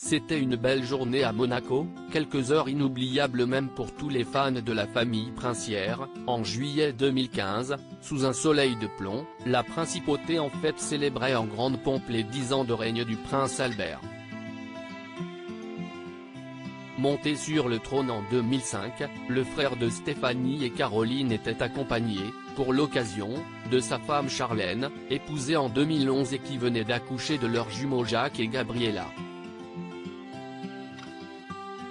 C'était une belle journée à Monaco, quelques heures inoubliables même pour tous les fans de la famille princière. En juillet 2015, sous un soleil de plomb, la principauté en fête célébrait en grande pompe les 10 ans de règne du prince Albert. Monté sur le trône en 2005, le frère de Stéphanie et Caroline était accompagné, pour l'occasion, de sa femme Charlène, épousée en 2011 et qui venait d'accoucher de leurs jumeaux Jacques et Gabriella.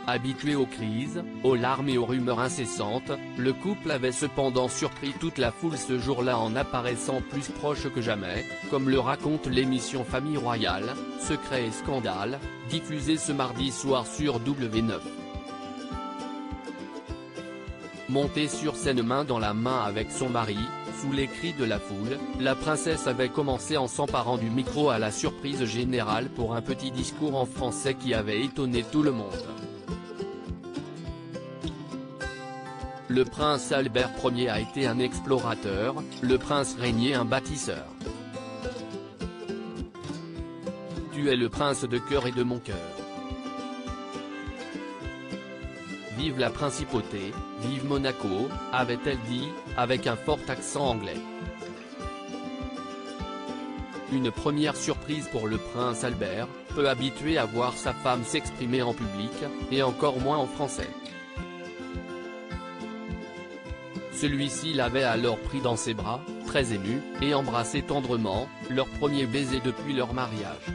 Habitué aux crises, aux larmes et aux rumeurs incessantes, le couple avait cependant surpris toute la foule ce jour-là en apparaissant plus proche que jamais, comme le raconte l'émission Famille Royale, Secrets et Scandales, diffusée ce mardi soir sur W9. Montée sur scène main dans la main avec son mari, sous les cris de la foule, la princesse avait commencé en s'emparant du micro à la surprise générale pour un petit discours en français qui avait étonné tout le monde. Le prince Albert Ier a été un explorateur, le prince régnier un bâtisseur. Tu es le prince de cœur et de mon cœur. Vive la principauté, vive Monaco, avait-elle dit, avec un fort accent anglais. Une première surprise pour le prince Albert, peu habitué à voir sa femme s'exprimer en public, et encore moins en français. Celui-ci l'avait alors pris dans ses bras, très ému, et embrassé tendrement, leur premier baiser depuis leur mariage.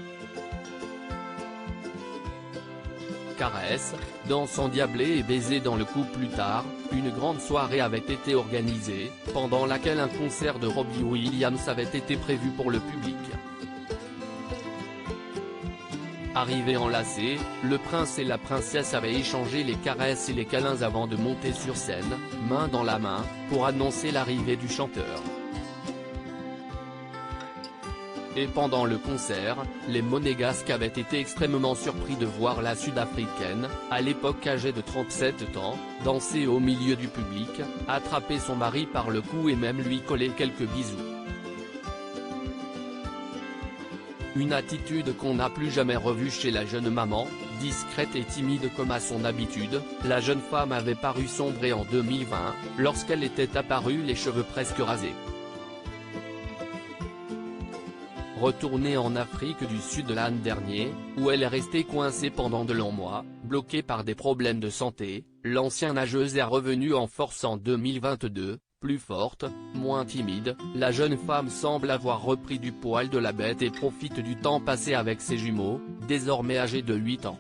Caresses, danse endiablée et baisers dans le cou plus tard, une grande soirée avait été organisée, pendant laquelle un concert de Robbie Williams avait été prévu pour le public. Arrivés enlacés, le prince et la princesse avaient échangé les caresses et les câlins avant de monter sur scène, main dans la main, pour annoncer l'arrivée du chanteur. Et pendant le concert, les Monégasques avaient été extrêmement surpris de voir la Sud-Africaine, à l'époque âgée de 37 ans, danser au milieu du public, attraper son mari par le cou et même lui coller quelques bisous. Une attitude qu'on n'a plus jamais revue chez la jeune maman, discrète et timide comme à son habitude. La jeune femme avait paru sombrer en 2020, lorsqu'elle était apparue les cheveux presque rasés. Retournée en Afrique du Sud l'an dernier, où elle est restée coincée pendant de longs mois, bloquée par des problèmes de santé, l'ancienne nageuse est revenue en force en 2022, plus forte, moins timide. La jeune femme semble avoir repris du poil de la bête et profite du temps passé avec ses jumeaux, désormais âgés de 8 ans.